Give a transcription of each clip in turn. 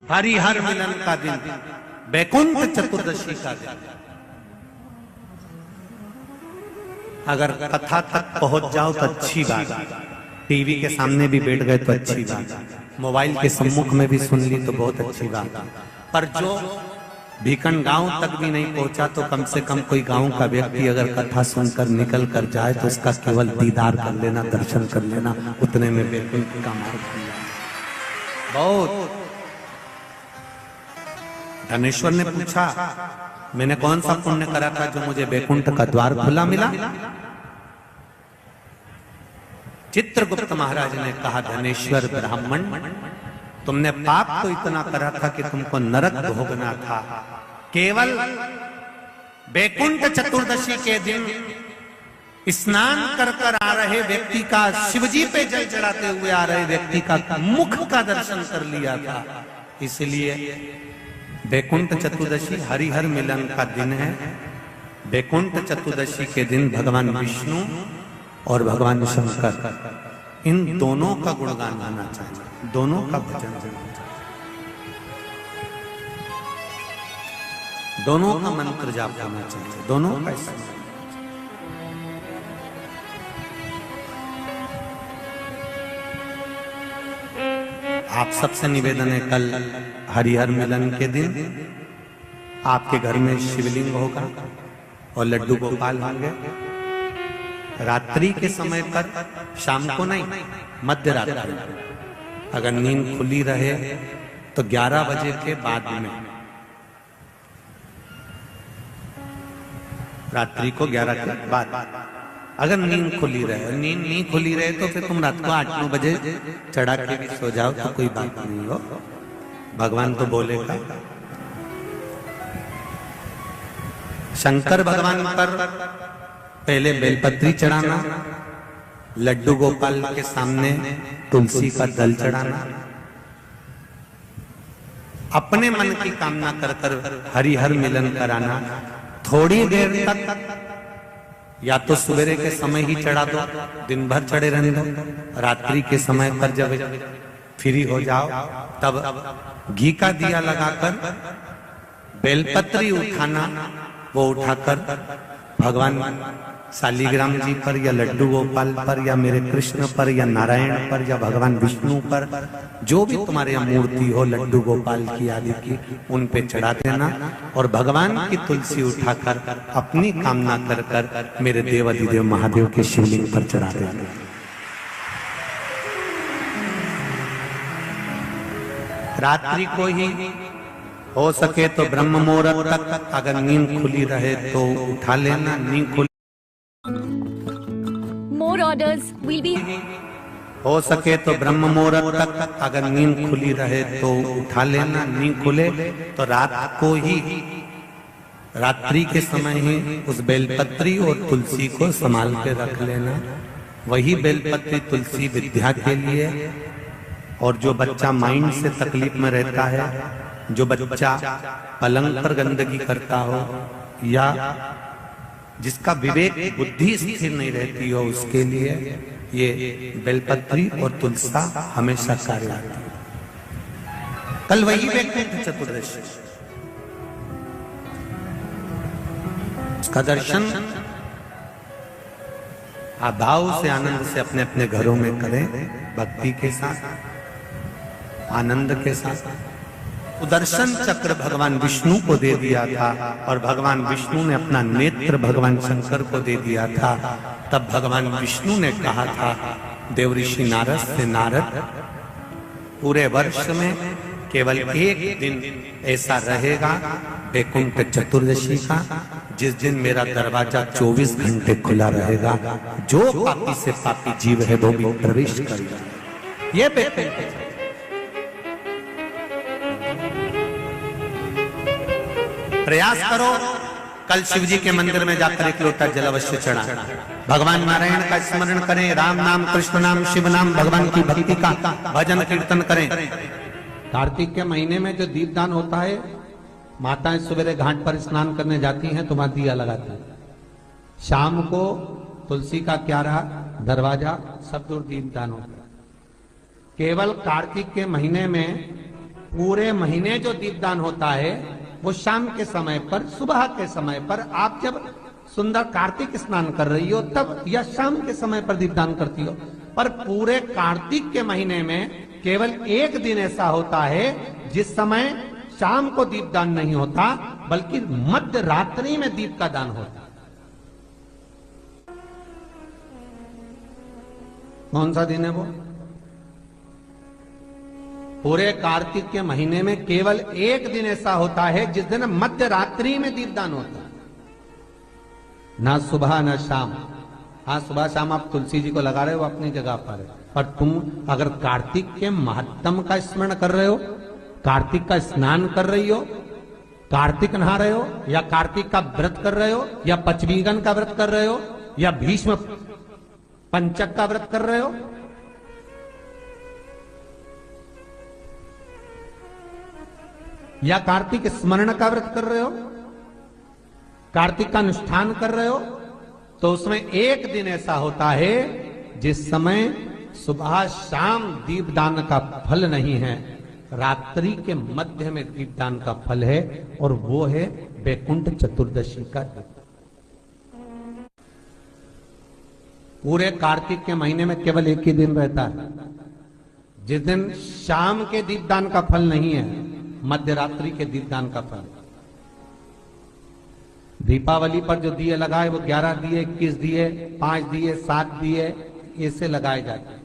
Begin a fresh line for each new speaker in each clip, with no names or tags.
हरिहर मिलन का दिन, वैकुंठ चतुर्दशी का दिन। अगर कथा तक पहुंच जाओ तो अच्छी बात, टीवी के सामने भी बैठ गए तो अच्छी बात, मोबाइल के सम्मुख में भी सुन ली तो बहुत अच्छी बात। पर जो भीकन गांव तक भी नहीं पहुंचा तो कम से कम कोई गांव का व्यक्ति अगर कथा सुनकर निकल कर जाए तो उसका केवल दीदार कर लेना, दर्शन कर लेना, उतने में वैकुंठ का मार्ग बहुत। धनेश्वर ने पूछा, मैंने कौन सा पुण्य करा था जो मुझे वैकुंठ का द्वार खुला मिला? चित्रगुप्त महाराज ने कहा, धनेश्वर ब्राह्मण, तुमने पाप तो इतना करा था कि तुमको नरक भोगना था। केवल वैकुंठ चतुर्दशी के दिन स्नान कर कर आ रहे व्यक्ति का, शिवजी पे जल चढ़ाते हुए आ रहे व्यक्ति का मुख का दर्शन कर लिया था। इसलिए वैकुंठ चतुर्दशी हरिहर मिलन का दिन है। वैकुंठ चतुर्दशी के दिन भगवान विष्णु और भगवान शंकर, इन दोनों का गुणगान गाना चाहिए, दोनों का भजन करना चाहिए, दोनों का मंत्र जाप करना चाहिए, दोनों का स्मरण। आप सबसे निवेदन है, कल हरिहर मिलन के दिन आपके घर में शिवलिंग होगा और लड्डू गोपाल होंगे। रात्रि के समय पर, शाम को नहीं, मध्य रात्रि, अगर नींद खुली रहे तो 11 बजे के बाद में, रात्रि को 11 के बाद अगर नींद खुली रहे, नींद नहीं खुली रहे तो फिर तुम रात को 8-9 बजे चढ़ा के भी सो जाओ तो कोई बात नहीं हो, भगवान तो बोलेगा। शंकर भगवान पर पहले बेलपत्री चढ़ाना, लड्डू गोपाल के सामने तुलसी का दल चढ़ाना, अपने मन की कामना कर कर हरिहर मिलन कराना। थोड़ी देर तक या तो सवेरे के समय ही चढ़ा दो, दिन भर चढ़े रहने दो, रात्रि के समय पर जब फ्री हो जाओ तब घी का दिया लगाकर बेलपत्री उठाना, वो उठाकर भगवान शालिग्राम जी पर या लड्डू गोपाल पर या मेरे कृष्ण पर या नारायण पर या भगवान विष्णु पर, जो भी तुम्हारे यहाँ मूर्ति हो लड्डू गोपाल की आदि की, उन पे चढ़ा देना और भगवान की तुलसी उठाकर अपनी कामना कर कर मेरे देवाधिदेव महादेव के शिवलिंग पर चढ़ा देना। रात्रि को ही हो सके तो ब्रह्म मुहूर्त तक, अगर नींद खुली रहे तो उठा लेना, नींद खुली
More orders will be.
हो सके तो ब्रह्म मुहूर्त तक, अगर नींद खुली रहे तो उठा लेना, नींद खुले तो रात को ही, रात्रि के समय ही उस बेलपत्री और तुलसी को संभाल के रख लेना। वही बेलपत्री तुलसी विद्या के लिए, और जो बच्चा माइंड से तकलीफ में रहता है, जो बच्चा पलंग पर गंदगी करता हो या जिसका विवेक बुद्धि स्थिर नहीं रहती हो, उसके लिए ये बेलपत्री और तुलसा हमेशा कार्य आती है। कल वही वैकुंठ चतुर्दशी, उसका दर्शन आप भाव से, आनंद से अपने अपने घरों में करें, भक्ति के साथ, आनंद के साथ। सुदर्शन चक्र भगवान विष्णु को दे दिया था और भगवान विष्णु ने अपना नेत्र भगवान शंकर को दे दिया था। तब भगवान विष्णु ने कहा था देवऋषि नारद से, नारद, पूरे वर्ष में केवल एक दिन ऐसा रहेगा वैकुंठ चतुर्दशी का, जिस दिन मेरा दरवाजा 24 घंटे खुला रहेगा, जो पापी से पापी जीव है वो भी प्रवेश करेगा। ये वैकुंठ प्रयास करो, कल शिव जी के मंदिर में जाकर एक लोटा जल अवश्य चढ़ा, भगवान नारायण का स्मरण करें, राम नाम, कृष्ण नाम, शिव नाम, भगवान की भक्ति का भजन कीर्तन करें। कार्तिक के महीने में जो दीपदान होता है, माताएं सवेरे घाट पर स्नान करने जाती हैं तो वहां दिया लगाती है, शाम को तुलसी का क्यारा, दरवाजा सब दूर दीपदान होता है। केवल कार्तिक के महीने में पूरे महीने जो दीपदान होता है वो शाम के समय पर, सुबह के समय पर, आप जब सुंदर कार्तिक स्नान कर रही हो तब, या शाम के समय पर दीपदान करती हो। पर पूरे कार्तिक के महीने में केवल एक दिन ऐसा होता है जिस समय शाम को दीपदान नहीं होता, बल्कि मध्य रात्रि में दीप का दान होता है। कौन सा दिन है वो? पूरे कार्तिक के महीने में केवल एक दिन ऐसा होता है जिस दिन मध्य रात्रि में दीपदान होता है, ना सुबह ना शाम। हाँ, सुबह शाम आप तुलसी जी को लगा रहे हो अपनी जगह पर तुम अगर कार्तिक के महत्तम का स्मरण कर रहे हो, कार्तिक का स्नान कर रही हो, कार्तिक नहा रहे हो, या कार्तिक का व्रत कर रहे हो, या पचवीगन का व्रत कर रहे हो, या भीष्म पंचक का व्रत कर रहे हो, या कार्तिक स्मरण का व्रत कर रहे हो, कार्तिक का अनुष्ठान कर रहे हो, तो उसमें एक दिन ऐसा होता है जिस समय सुबह शाम दीपदान का फल नहीं है, रात्रि के मध्य में दीपदान का फल है, और वो है वैकुंठ चतुर्दशी का दिन। पूरे कार्तिक के महीने में केवल एक ही दिन रहता है जिस दिन शाम के दीपदान का फल नहीं है, मध्य रात्रि के दीपदान का फल। दीपावली पर जो दिए लगाए वो 11 दिए, 21 दिए, 5 दिए, 7 दिए, ऐसे लगाए जाते हैं।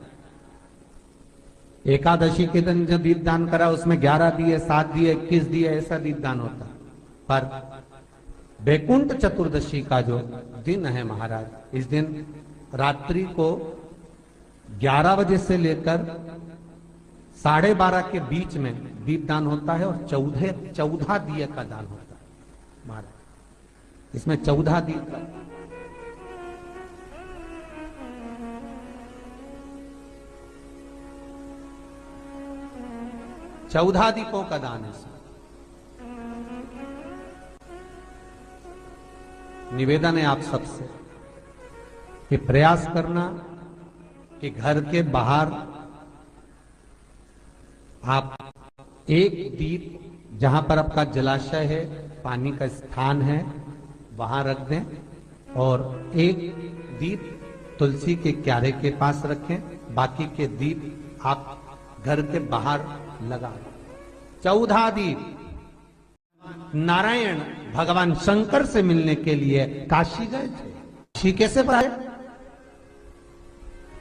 एकादशी के दिन जो दीपदान करा उसमें 11 दिए, 7 दिए, 21 दिए, ऐसा दीपदान होता। पर वैकुंठ चतुर्दशी का जो दिन है महाराज, इस दिन रात्रि को 11 बजे से लेकर 12:30 के बीच में दीपदान होता है, और 14 दिए का दान होता है महाराज। इसमें 14 दीप का, चौदह दीपों का दान है। निवेदन है आप सबसे कि प्रयास करना कि घर के बाहर आप एक दीप, जहां पर आपका जलाशय है, पानी का स्थान है, वहां रख दें, और एक दीप तुलसी के क्यारे के पास रखें, बाकी के दीप आप घर के बाहर लगा। 14 दीप। नारायण भगवान शंकर से मिलने के लिए काशी गए थे। काशी कैसे पाए?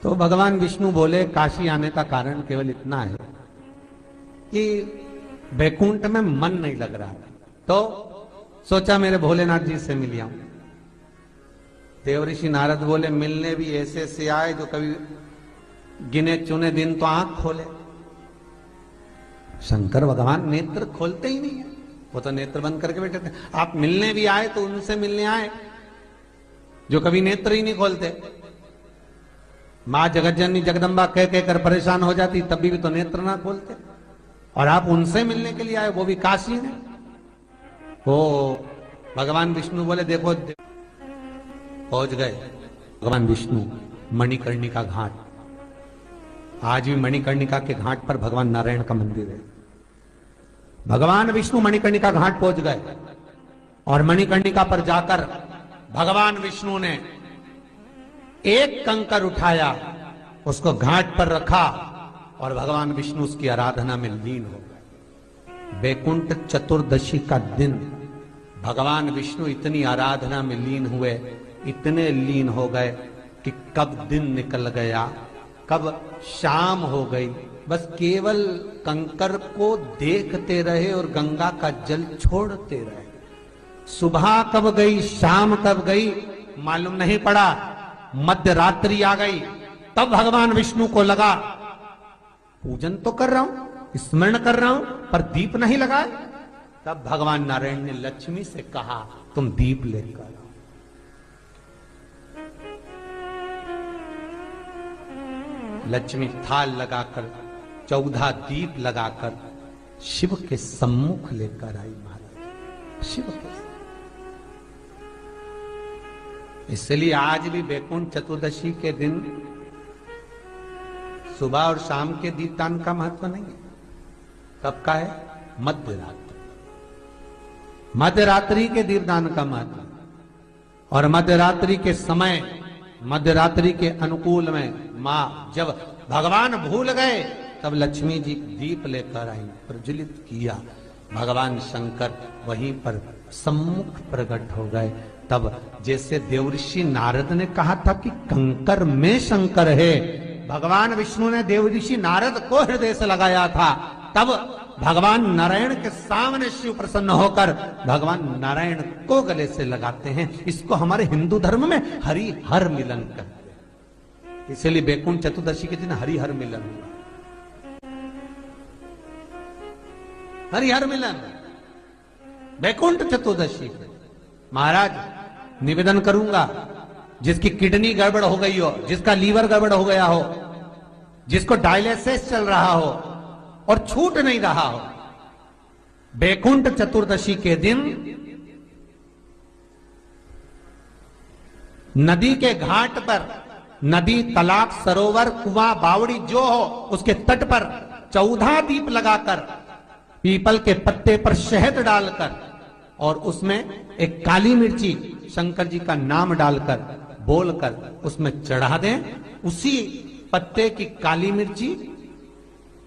तो भगवान विष्णु बोले काशी आने का कारण केवल इतना है कि वैकुंठ में मन नहीं लग रहा, तो सोचा मेरे भोलेनाथ जी से मिल आऊं। देवऋषि नारद बोले मिलने भी ऐसे से आए जो कभी गिने चुने दिन तो आंख खोले। शंकर भगवान नेत्र खोलते ही नहीं है, वो तो नेत्र बंद करके बैठे थे। आप मिलने भी आए तो उनसे मिलने आए जो कभी नेत्र ही नहीं खोलते। मां जगतजननी जगदम्बा कह कहकर परेशान हो जाती, तभी भी तो नेत्र ना खोलते, और आप उनसे मिलने के लिए आए, वो भी काशी में। वो भगवान विष्णु बोले देखो, पहुंच गए भगवान विष्णु मणिकर्णिका घाट। आज भी मणिकर्णिका के घाट पर भगवान नारायण का मंदिर है। भगवान विष्णु मणिकर्णिका घाट पहुंच गए, और मणिकर्णिका पर जाकर भगवान विष्णु ने एक कंकर उठाया, उसको घाट पर रखा, और भगवान विष्णु उसकी आराधना में लीन हो गए। वैकुंठ चतुर्दशी का दिन भगवान विष्णु इतनी आराधना में लीन हुए, इतने लीन हो गए कि कब दिन निकल गया, कब शाम हो गई, बस केवल कंकर को देखते रहे और गंगा का जल छोड़ते रहे। सुबह कब गई, शाम कब गई, मालूम नहीं पड़ा। मध्य रात्रि आ गई, तब भगवान विष्णु को लगा पूजन तो कर रहा हूं, स्मरण कर रहा हूं, पर दीप नहीं लगाए। तब भगवान नारायण ने लक्ष्मी से कहा तुम दीप लेकर आओ। लक्ष्मी थाल लगाकर 14 दीप लगाकर शिव के सम्मुख लेकर आई महाराज। शिव के, इसलिए आज भी वैकुंठ चतुर्दशी के दिन सुबह और शाम के दीपदान का महत्व नहीं है। कब का है? मध्य रात्रि। मध्य रात्रि के दीपदान का महत्व, और मध्य रात्रि के समय, मध्य रात्रि के अनुकूल में मां जब भगवान भूल गए तब लक्ष्मी जी दीप लेकर आई, प्रज्वलित किया, भगवान शंकर वहीं पर सम्मुख प्रकट हो गए। तब जैसे देवऋषि नारद ने कहा था कि कंकर में शंकर है, भगवान विष्णु ने देवऋषि नारद को हृदय से लगाया था, तब भगवान नारायण के सामने शिव प्रसन्न होकर भगवान नारायण को गले से लगाते हैं। इसको हमारे हिंदू धर्म में हरि हर मिलन कहते हैं। इसलिए बैकुंठ चतुर्दशी के दिन हरि हर मिलन हुआ, हरिहर मिलन बैकुंठ चतुर्दशी। महाराज निवेदन करूंगा, जिसकी किडनी गड़बड़ हो गई हो, जिसका लीवर गड़बड़ हो गया हो, जिसको डायलिसिस चल रहा हो और छूट नहीं रहा हो, बैकुंठ चतुर्दशी के दिन नदी के घाट पर, नदी, तालाब, सरोवर, कुआं, बावड़ी जो हो, उसके तट पर 14 दीप लगाकर, पीपल के पत्ते पर शहद डालकर और उसमें एक काली मिर्ची शंकर जी का नाम डालकर बोलकर उसमें चढ़ा दें। उसी पत्ते की काली मिर्ची,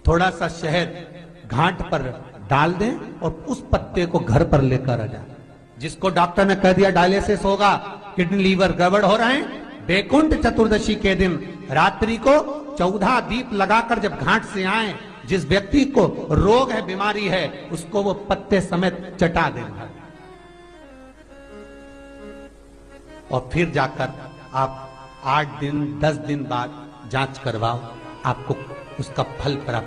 थोड़ा सा शहद घाट पर डाल दें और उस पत्ते को घर पर लेकर आ जाए। जिसको डॉक्टर ने कह दिया डायलिसिस होगा, किडनी लीवर गड़बड़ हो रहे हैं, बैकुंठ चतुर्दशी के दिन रात्रि को 14 दीप लगाकर जब घाट से आए, जिस व्यक्ति को रोग है, बीमारी है, उसको वो पत्ते समेत चटा देना और फिर जाकर आप 8 दिन 10 दिन बाद जांच करवाओ, आपको उसका फल प्राप्त